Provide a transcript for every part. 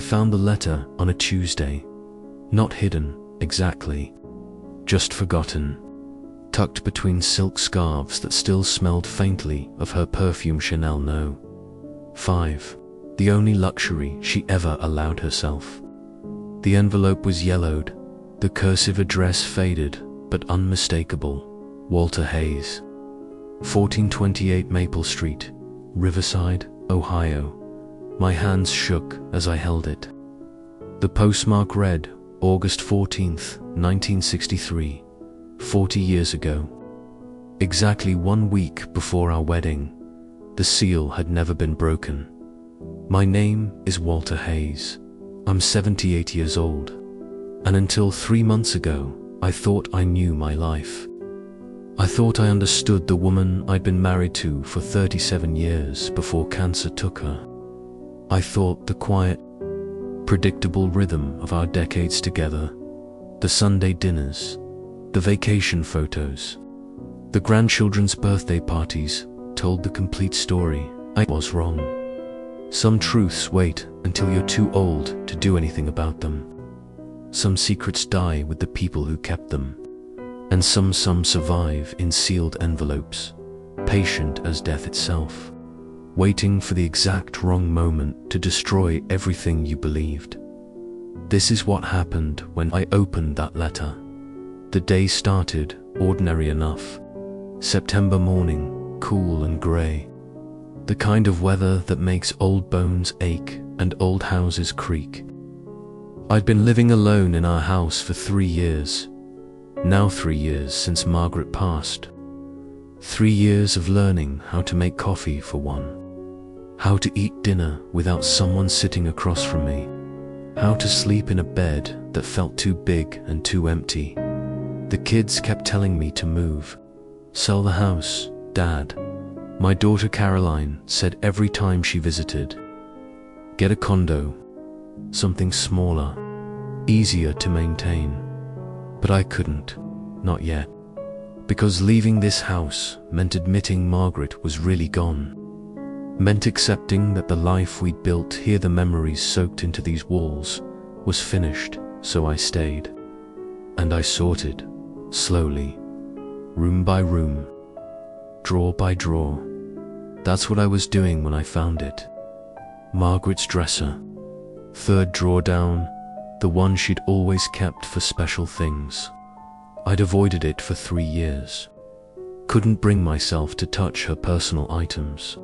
found the letter on a Tuesday. Not hidden, exactly. Just forgotten. Tucked between silk scarves that still smelled faintly of her perfume Chanel No. 5. The only luxury she ever allowed herself. The envelope was yellowed, the cursive address faded, but unmistakable. Walter Hayes. 1428 Maple Street, Riverside, Ohio. My hands shook as I held it. The postmark read, August 14th, 1963, 40 years ago. Exactly 1 week before our wedding, the seal had never been broken. My name is Walter Hayes. I'm 78 years old. And until 3 months ago, I thought I knew my life. I thought I understood the woman I'd been married to for 37 years before cancer took her. I thought the quiet, predictable rhythm of our decades together, the Sunday dinners, the vacation photos, the grandchildren's birthday parties told the complete story. I was wrong. Some truths wait until you're too old to do anything about them. Some secrets die with the people who kept them, and some survive in sealed envelopes, patient as death itself, waiting for the exact wrong moment to destroy everything you believed. This is what happened when I opened that letter. The day started ordinary enough. September morning, cool and grey. The kind of weather that makes old bones ache and old houses creak. I'd been living alone in our house for 3 years. Now 3 years since Margaret passed. 3 years of learning how to make coffee for one. How to eat dinner without someone sitting across from me. How to sleep in a bed that felt too big and too empty. The kids kept telling me to move. Sell the house, Dad. My daughter Caroline said every time she visited. Get a condo. Something smaller, easier to maintain. But I couldn't, not yet. Because leaving this house meant admitting Margaret was really gone. Meant accepting that the life we'd built here, the memories soaked into these walls, was finished, so I stayed. And I sorted, slowly, room by room, drawer by drawer. That's what I was doing when I found it. Margaret's dresser, 3rd drawer down, the one she'd always kept for special things. I'd avoided it for 3 years. Couldn't bring myself to touch her personal items,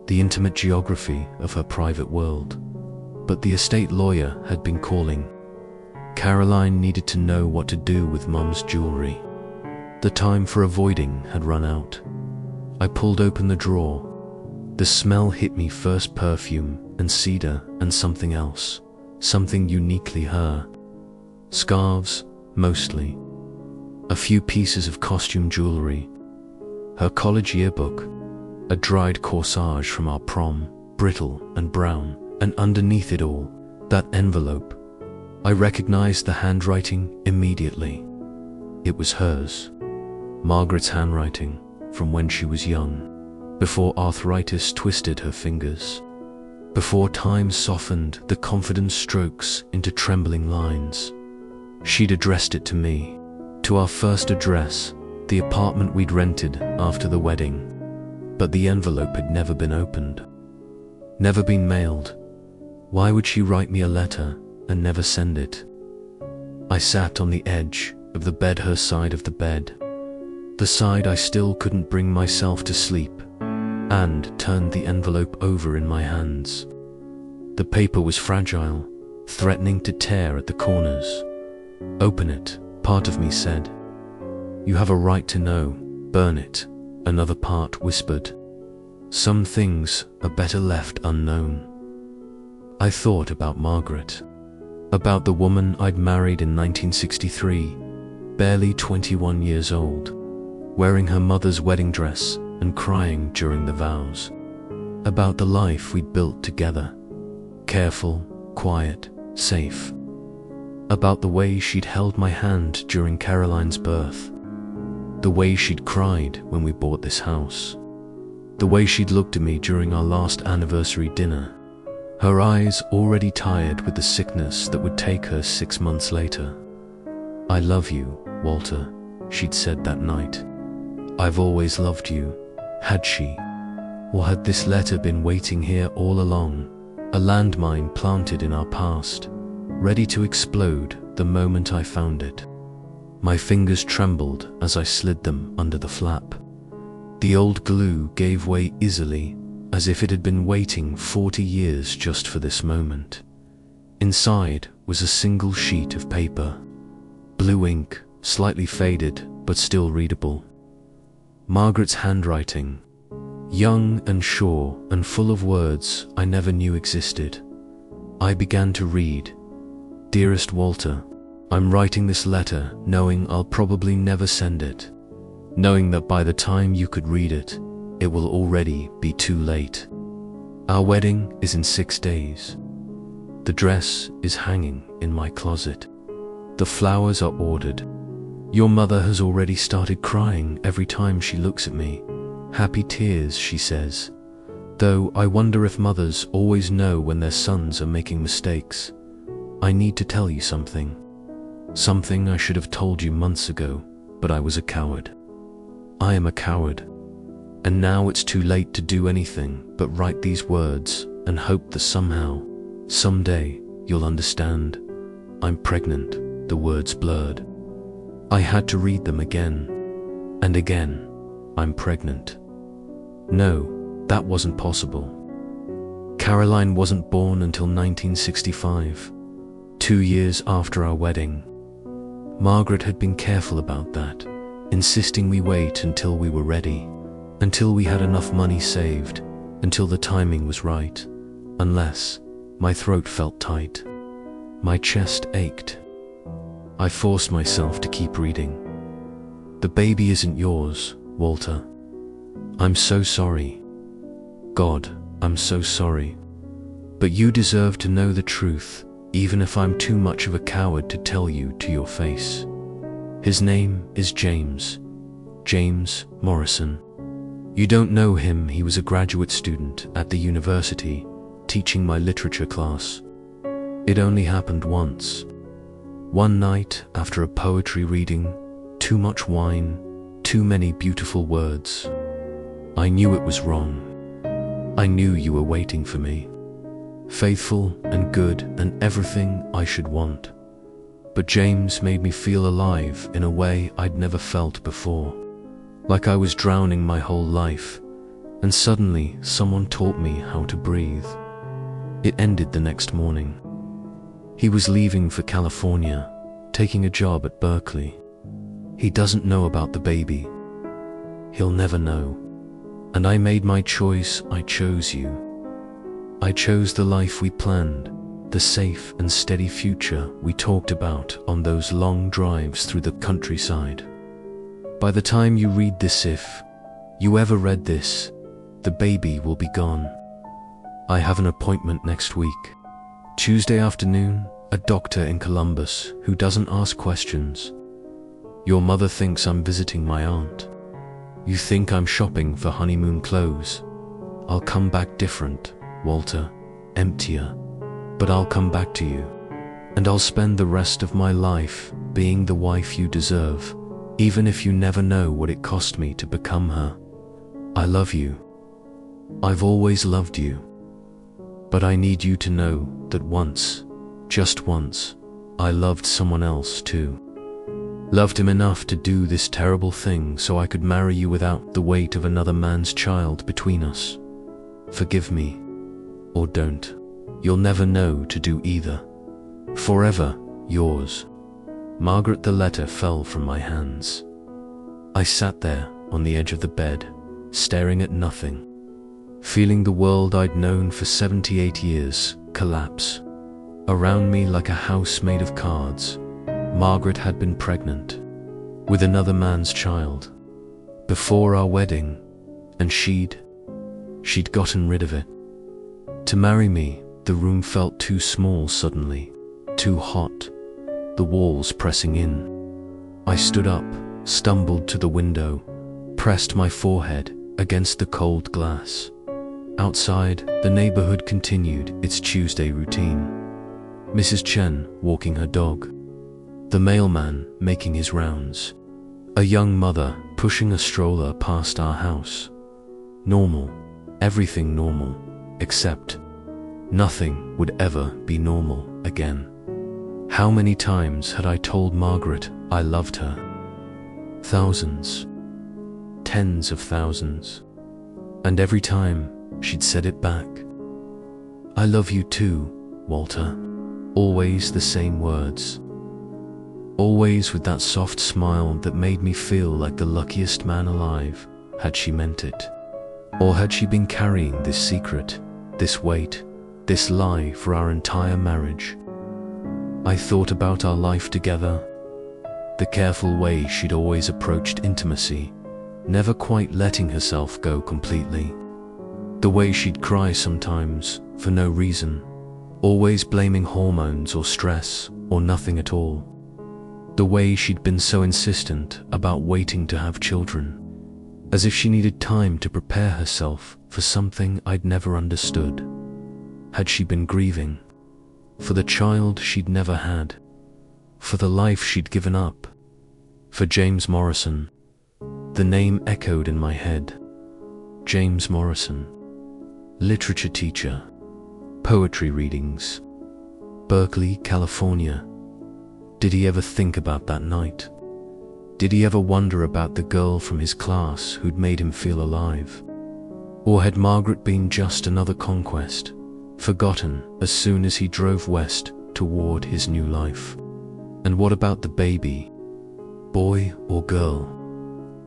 the intimate geography of her private world. But the estate lawyer had been calling. Caroline needed to know what to do with Mum's jewelry. The time for avoiding had run out. I pulled open the drawer. The smell hit me first, perfume and cedar and something else, something uniquely her. Scarves, mostly. A few pieces of costume jewelry. Her college yearbook, a dried corsage from our prom, brittle and brown, and underneath it all, that envelope. I recognized the handwriting immediately. It was hers. Margaret's handwriting from when she was young, before arthritis twisted her fingers, before time softened the confident strokes into trembling lines. She'd addressed it to me, to our first address, the apartment we'd rented after the wedding. But the envelope had never been opened, never been mailed. Why would she write me a letter and never send it? I sat on the edge of the bed, her side of the bed, the side I still couldn't bring myself to sleep, and turned the envelope over in my hands. The paper was fragile, threatening to tear at the corners. Open it, part of me said. You have a right to know. Burn it, another part whispered. Some things are better left unknown. I thought about Margaret, about the woman I'd married in 1963, barely 21 years old, wearing her mother's wedding dress and crying during the vows, about the life we'd built together, careful, quiet, safe, about the way she'd held my hand during Caroline's birth, the way she'd cried when we bought this house, the way she'd looked at me during our last anniversary dinner, her eyes already tired with the sickness that would take her 6 months later. "I love you, Walter," she'd said that night. "I've always loved you." Had she? Or had this letter been waiting here all along, a landmine planted in our past, ready to explode the moment I found it? My fingers trembled as I slid them under the flap. The old glue gave way easily, as if it had been waiting 40 years just for this moment. Inside was a single sheet of paper. Blue ink, slightly faded, but still readable. Margaret's handwriting, young and sure and full of words I never knew existed. I began to read. "Dearest Walter, I'm writing this letter knowing I'll probably never send it, knowing that by the time you could read it, it will already be too late. Our wedding is in 6 days. The dress is hanging in my closet. The flowers are ordered. Your mother has already started crying every time she looks at me. Happy tears, she says. Though I wonder if mothers always know when their sons are making mistakes. I need to tell you something. Something I should have told you months ago, but I was a coward. I am a coward. And now it's too late to do anything but write these words and hope that somehow, someday, you'll understand. I'm pregnant," the words blurred. I had to read them again and again. I'm pregnant. No, that wasn't possible. Caroline wasn't born until 1965, 2 years after our wedding. Margaret had been careful about that, insisting we wait until we were ready, until we had enough money saved, until the timing was right, unless my throat felt tight. My chest ached. I forced myself to keep reading. "The baby isn't yours, Walter. I'm so sorry. God, I'm so sorry. But you deserve to know the truth, even if I'm too much of a coward to tell you to your face. His name is James Morrison. You don't know him. He was a graduate student at the university, teaching my literature class. It only happened once. One night after a poetry reading, too much wine, too many beautiful words. I knew it was wrong. I knew you were waiting for me, faithful and good and everything I should want. But James made me feel alive in a way I'd never felt before, like I was drowning my whole life, and suddenly someone taught me how to breathe. It ended the next morning. He was leaving for California, taking a job at Berkeley. He doesn't know about the baby. He'll never know. And I made my choice. I chose you. I chose the life we planned, the safe and steady future we talked about on those long drives through the countryside. By the time you read this, if you ever read this, the baby will be gone. I have an appointment next week. Tuesday afternoon, a doctor in Columbus who doesn't ask questions. Your mother thinks I'm visiting my aunt. You think I'm shopping for honeymoon clothes. I'll come back different, Walter, emptier. But I'll come back to you. And I'll spend the rest of my life being the wife you deserve, even if you never know what it cost me to become her. I love you. I've always loved you. But I need you to know that once, just once, I loved someone else too. Loved him enough to do this terrible thing so I could marry you without the weight of another man's child between us. Forgive me, or don't. You'll never know to do either. Forever yours, Margaret. The letter fell from my hands. I sat there on the edge of the bed, staring at nothing, feeling the world I'd known for 78 years collapse around me like a house made of cards. Margaret had been pregnant with another man's child before our wedding, and she'd gotten rid of it. To marry me, the room felt too small suddenly, too hot, the walls pressing in. I stood up, stumbled to the window, pressed my forehead against the cold glass. Outside, the neighborhood continued its Tuesday routine. Mrs. Chen walking her dog. The mailman making his rounds. A young mother pushing a stroller past our house. Normal. Everything normal. Except nothing would ever be normal again. How many times had I told Margaret I loved her? Thousands. Tens of thousands. And every time she'd said it back. I love you too, Walter. Always the same words. Always with that soft smile that made me feel like the luckiest man alive, had she meant it. Or had she been carrying this secret, this weight, this lie for our entire marriage? I thought about our life together, the careful way she'd always approached intimacy, never quite letting herself go completely. The way she'd cry sometimes, for no reason, always blaming hormones or stress or nothing at all. The way she'd been so insistent about waiting to have children, as if she needed time to prepare herself for something I'd never understood. Had she been grieving? For the child she'd never had? For the life she'd given up? For James Morrison? The name echoed in my head. James Morrison. Literature teacher. Poetry readings. Berkeley, California. Did he ever think about that night? Did he ever wonder about the girl from his class who'd made him feel alive? Or had Margaret been just another conquest, forgotten as soon as he drove west toward his new life? And what about the baby? Boy or girl?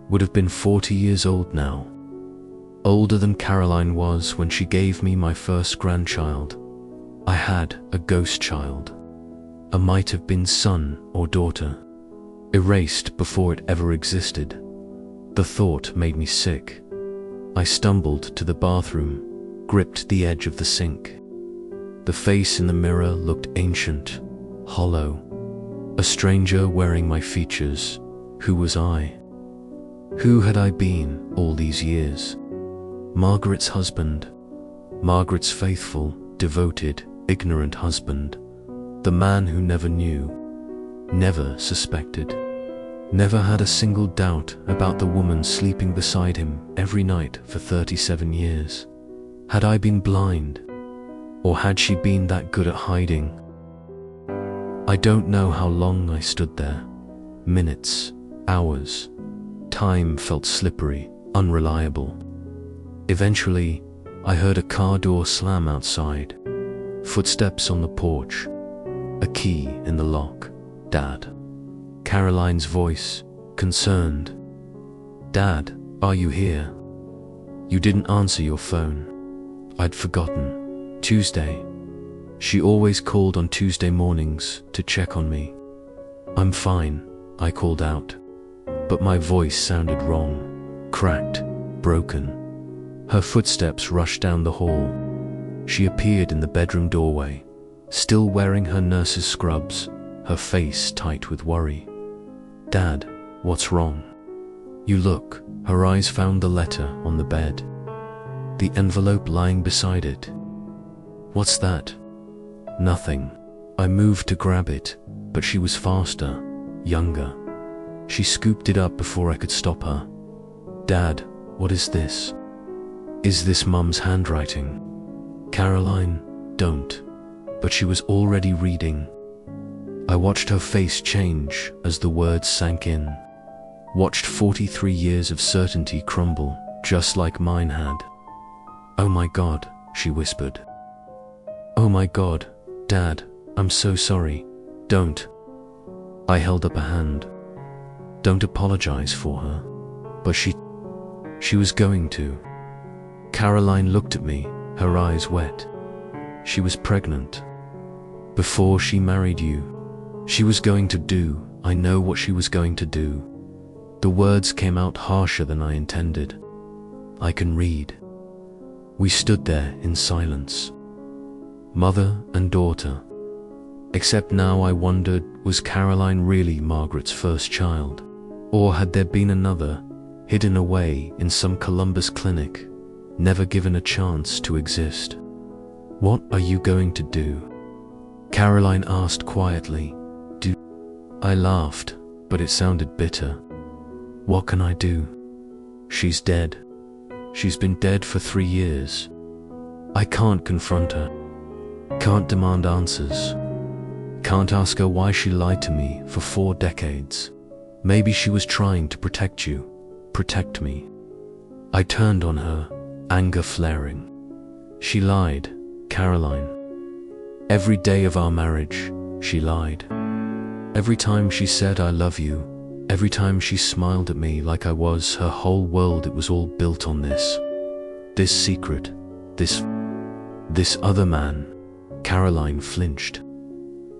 Would have been 40 years old now. Older than Caroline was when she gave me my first grandchild. I had a ghost child. A might have been son or daughter, erased before it ever existed. The thought made me sick. I stumbled to the bathroom, gripped the edge of the sink. The face in the mirror looked ancient, hollow. A stranger wearing my features. Who was I? Who had I been all these years? Margaret's husband. Margaret's faithful, devoted, ignorant husband. The man who never knew, never suspected, never had a single doubt about the woman sleeping beside him every night for 37 years. Had I been blind? Or had she been that good at hiding? I don't know how long I stood there. Minutes, hours. Time felt slippery, unreliable. Eventually, I heard a car door slam outside. Footsteps on the porch. A key in the lock. Dad. Caroline's voice, concerned. Dad, are you here? You didn't answer your phone. I'd forgotten. Tuesday. She always called on Tuesday mornings to check on me. I'm fine, I called out. But my voice sounded wrong. Cracked. Broken. Her footsteps rushed down the hall. She appeared in the bedroom doorway, still wearing her nurse's scrubs, her face tight with worry. Dad, what's wrong? You look. Her eyes found the letter on the bed. The envelope lying beside it. What's that? Nothing. I moved to grab it, but she was faster, younger. She scooped it up before I could stop her. Dad, what is this? Is this Mum's handwriting? Caroline, don't. But she was already reading. I watched her face change as the words sank in. Watched 43 years of certainty crumble, just like mine had. Oh my God, she whispered. Oh my God, Dad, I'm so sorry. Don't. I held up a hand. Don't apologize for her. But she was going to. Caroline looked at me, her eyes wet. She was pregnant. Before she married you. She was going to do. I know what she was going to do. The words came out harsher than I intended. I can read. We stood there in silence. Mother and daughter. Except now I wondered, was Caroline really Margaret's first child? Or had there been another, hidden away in some Columbus clinic? never given a chance to exist. What are you going to do? Caroline asked quietly. I laughed, but it sounded bitter. What can I do? She's dead. She's been dead for 3 years. I can't confront her. Can't demand answers. Can't ask her why she lied to me for 4 decades. Maybe she was trying to protect you, protect me. I turned on her, anger flaring. She lied, Caroline. Every day of our marriage, she lied. Every time she said I love you, every time she smiled at me like I was her whole world, it was all built on this. This secret, this other man. Caroline flinched.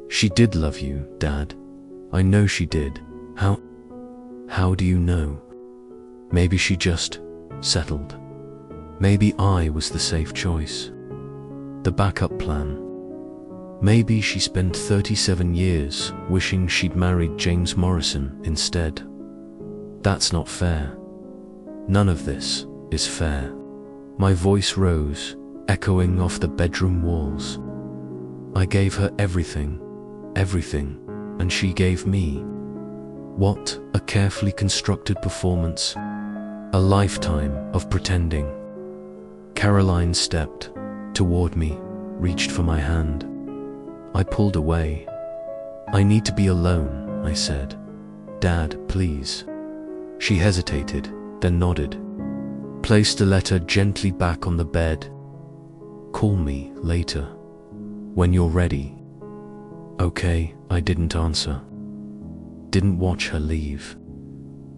She did love you, Dad. I know she did. How do you know? Maybe she just settled. Maybe I was the safe choice. The backup plan. Maybe she spent 37 years wishing she'd married James Morrison instead. That's not fair. None of this is fair. My voice rose, echoing off the bedroom walls. I gave her everything, and she gave me. What a carefully constructed performance. A lifetime of pretending. Caroline stepped toward me, reached for my hand. I pulled away. I need to be alone, I said. Dad, please. She hesitated, then nodded. Placed the letter gently back on the bed. Call me later, when you're ready. Okay, I didn't answer. Didn't watch her leave.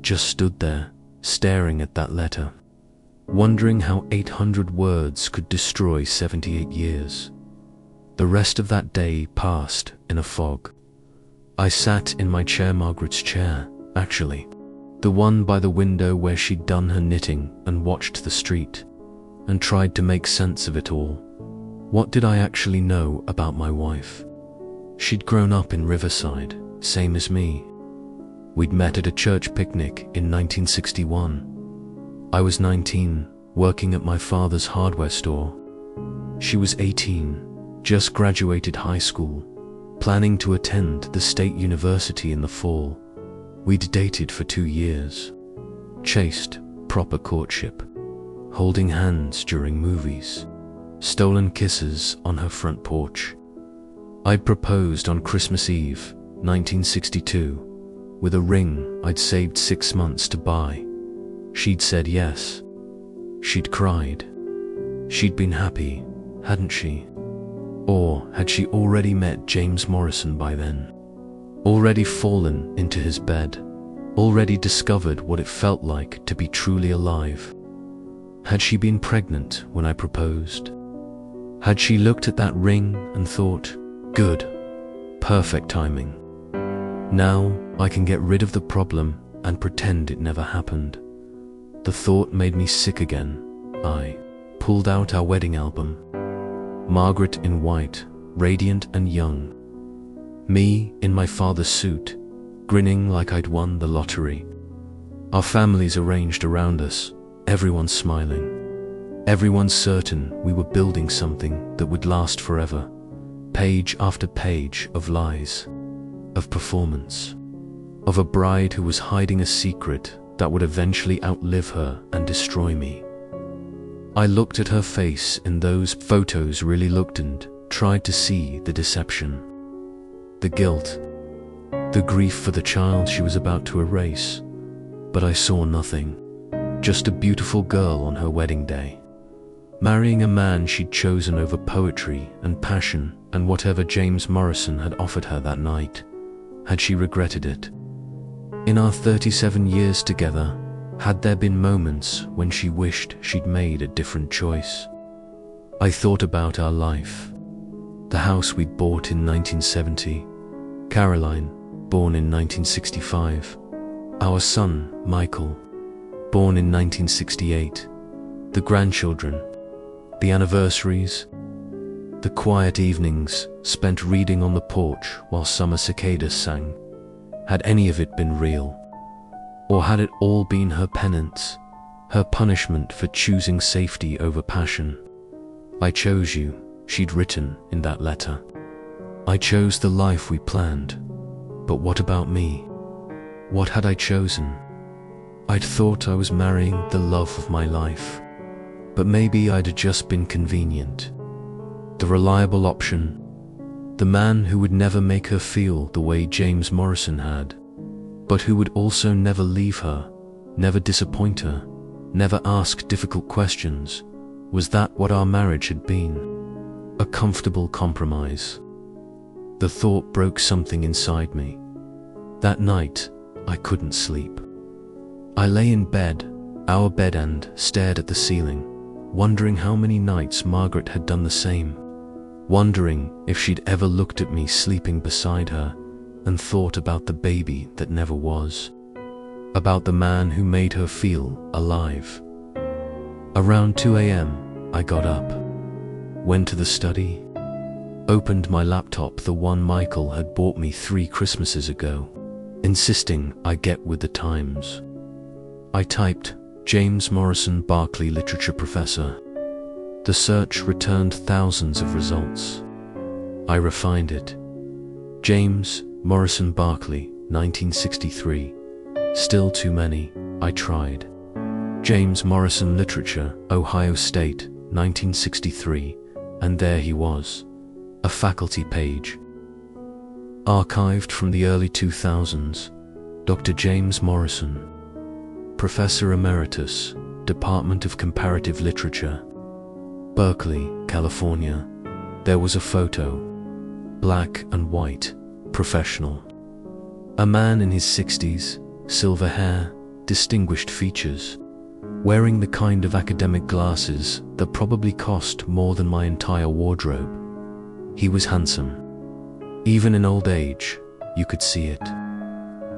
Just stood there, staring at that letter, wondering how 800 words could destroy 78 years. The rest of that day passed in a fog. I sat in my chair, Margaret's chair, actually. The one by the window where she'd done her knitting, and watched the street, and tried to make sense of it all. What did I actually know about my wife? She'd grown up in Riverside, same as me. We'd met at a church picnic in 1961. I was 19, working at my father's hardware store. She was 18, just graduated high school, planning to attend the state university in the fall. We'd dated for 2 years. Chaste, proper courtship. Holding hands during movies. Stolen kisses on her front porch. I'd proposed on Christmas Eve, 1962, with a ring I'd saved 6 months to buy. She'd said yes. She'd cried. She'd been happy, hadn't she? Or had she already met James Morrison by then? Already fallen into his bed? Already discovered what it felt like to be truly alive? Had she been pregnant when I proposed? Had she looked at that ring and thought, good, perfect timing. Now I can get rid of the problem and pretend it never happened. The thought made me sick again. I pulled out our wedding album. Margaret in white, radiant and young. Me in my father's suit, grinning like I'd won the lottery. Our families arranged around us, everyone smiling. Everyone certain we were building something that would last forever. Page after page of lies, of performance, of a bride who was hiding a secret that would eventually outlive her and destroy me. I looked at her face in those photos, really looked, and tried to see the deception, the guilt, the grief for the child she was about to erase. But I saw nothing, just a beautiful girl on her wedding day, marrying a man she'd chosen over poetry and passion and whatever James Morrison had offered her that night. Had she regretted it? In our 37 years together, had there been moments when she wished she'd made a different choice? I thought about our life. The house we'd bought in 1970. Caroline, born in 1965. Our son, Michael, born in 1968. The grandchildren. The anniversaries. The quiet evenings spent reading on the porch while summer cicadas sang. Had any of it been real? Or had it all been her penance, her punishment for choosing safety over passion. "I chose you," she'd written in that letter. "I chose the life we planned. But what about me? What had I chosen? I'd thought I was marrying the love of my life. But maybe I'd just been convenient. The reliable option. The man who would never make her feel the way James Morrison had, but who would also never leave her, never disappoint her, never ask difficult questions. Was that what our marriage had been? A comfortable compromise?" The thought broke something inside me. That night, I couldn't sleep. I lay in bed, our bed, and stared at the ceiling, wondering how many nights Margaret had done the same, wondering if she'd ever looked at me sleeping beside her and thought about the baby that never was, about the man who made her feel alive. Around 2 a.m., I got up, went to the study, opened my laptop, the one Michael had bought me 3 Christmases ago, insisting I get with the times. I typed James Morrison, Berkeley literature professor. The search returned thousands of results. I refined it. James Morrison, Berkeley, 1963. Still too many. I tried. James Morrison Literature, Ohio State, 1963, and there he was, a faculty page. Archived from the early 2000s, Dr. James Morrison, Professor Emeritus, Department of Comparative Literature, Berkeley, California. There was a photo, black and white, professional. A man in his 60s, silver hair, distinguished features, wearing the kind of academic glasses that probably cost more than my entire wardrobe. He was handsome. Even in old age, you could see it.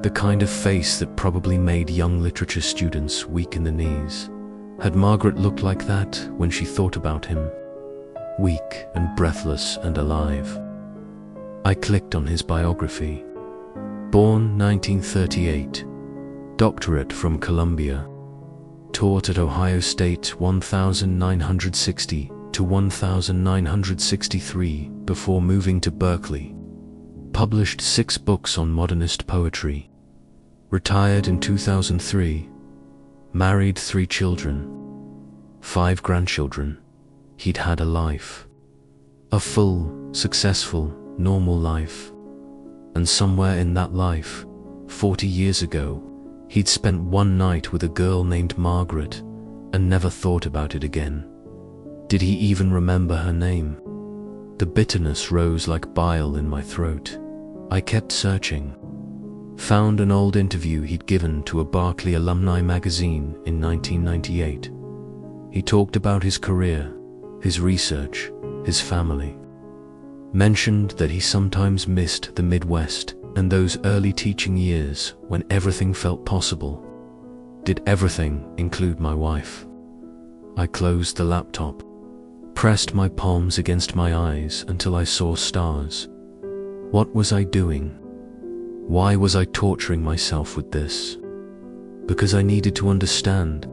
The kind of face that probably made young literature students weak in the knees. Had Margaret looked like that when she thought about him? Weak and breathless and alive. I clicked on his biography. Born 1938, doctorate from Columbia. Taught at Ohio State 1960 to 1963 before moving to Berkeley. Published 6 books on modernist poetry. Retired in 2003. Married 3 children. 5 grandchildren. He'd had a life. A full, successful, normal life. And somewhere in that life, 40 years ago, he'd spent one night with a girl named Margaret and never thought about it again. Did he even remember her name? The bitterness rose like bile in my throat. I kept searching. Found an old interview he'd given to a Berkeley alumni magazine in 1998. He talked about his career, his research, his family. Mentioned that he sometimes missed the Midwest and those early teaching years when everything felt possible. Did everything include my wife? I closed the laptop, pressed my palms against my eyes until I saw stars. What was I doing? Why was I torturing myself with this? Because I needed to understand,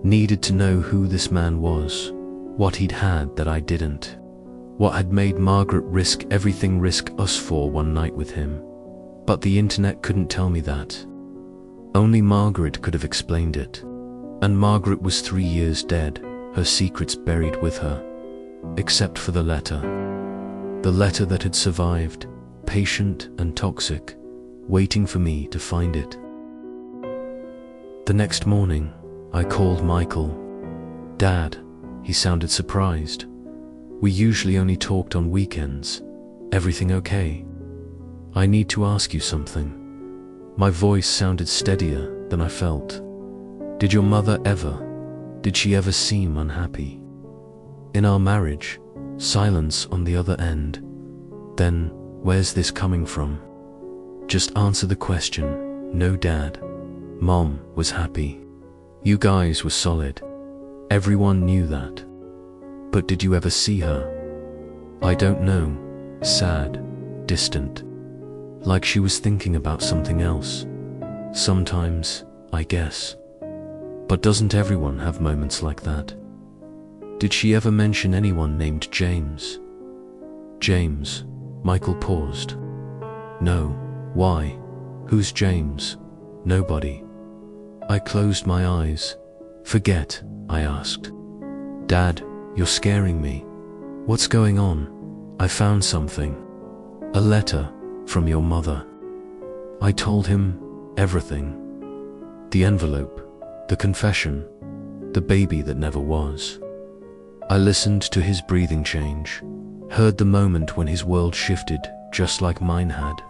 needed to know who this man was, what he'd had that I didn't, what had made Margaret risk everything, risk us for one night with him. But the internet couldn't tell me that. Only Margaret could have explained it. And Margaret was 3 years dead, her secrets buried with her, except for the letter. The letter that had survived, patient and toxic, waiting for me to find it. The next morning, I called Michael. "Dad," he sounded surprised. "We usually only talked on weekends. Everything okay? I need to ask you something." My voice sounded steadier than I felt. "Did your mother ever? Did she ever seem unhappy?" In our marriage, silence on the other end. Then, where's this coming from? Just answer the question. No, Dad. Mom was happy. You guys were solid. Everyone knew that. But did you ever see her? I don't know. Sad, distant. Like she was thinking about something else. Sometimes, I guess. But doesn't everyone have moments like that? Did she ever mention anyone named James? James, Michael paused. No, why? Who's James? Nobody. I closed my eyes. Forget, I asked. Dad, you're scaring me. What's going on? I found something. A letter from your mother. I told him everything. The envelope, the confession, the baby that never was. I listened to his breathing change, heard the moment when his world shifted just like mine had.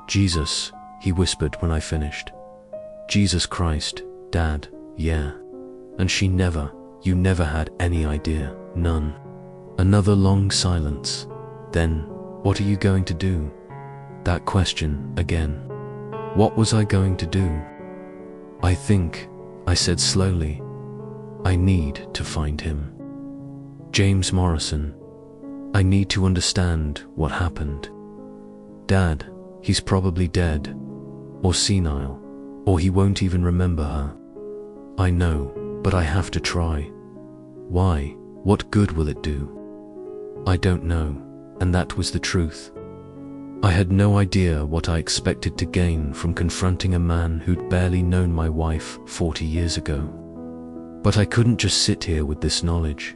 Jesus, he whispered when I finished. Jesus Christ, Dad, yeah. And she never, you never had any idea, none. Another long silence. Then, what are you going to do? That question again. What was I going to do? I think, I said slowly, I need to find him. James Morrison. I need to understand what happened. Dad, he's probably dead, or senile, or he won't even remember her. I know, but I have to try. Why? What good will it do? I don't know, and that was the truth. I had no idea what I expected to gain from confronting a man who'd barely known my wife 40 years ago. But I couldn't just sit here with this knowledge.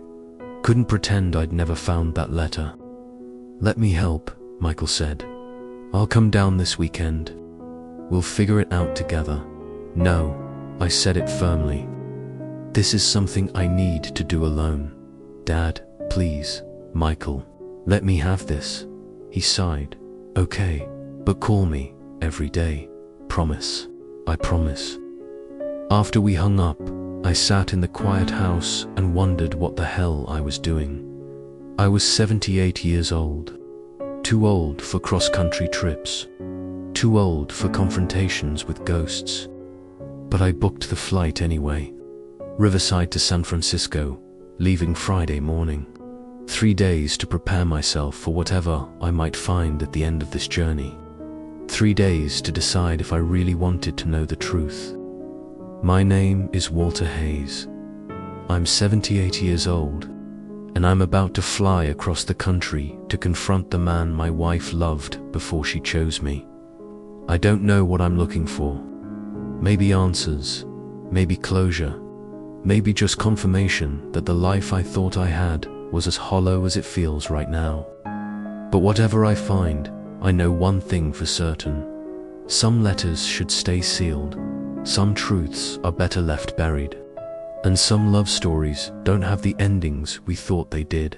Couldn't pretend I'd never found that letter. Let me help, Michael said. I'll come down this weekend. We'll figure it out together. No, I said it firmly. This is something I need to do alone. Dad, please, Michael, let me have this. He sighed. Okay, but call me every day. Promise. I promise. After we hung up, I sat in the quiet house and wondered what the hell I was doing. I was 78 years old. Too old for cross-country trips. Too old for confrontations with ghosts. But I booked the flight anyway. Riverside to San Francisco, leaving Friday morning. 3 days to prepare myself for whatever I might find at the end of this journey. 3 days to decide if I really wanted to know the truth. My name is Walter Hayes. I'm 78 years old, and I'm about to fly across the country to confront the man my wife loved before she chose me. I don't know what I'm looking for. Maybe answers, maybe closure, maybe just confirmation that the life I thought I had was as hollow as it feels right now. But whatever I find, I know one thing for certain. Some letters should stay sealed. Some truths are better left buried. And some love stories don't have the endings we thought they did.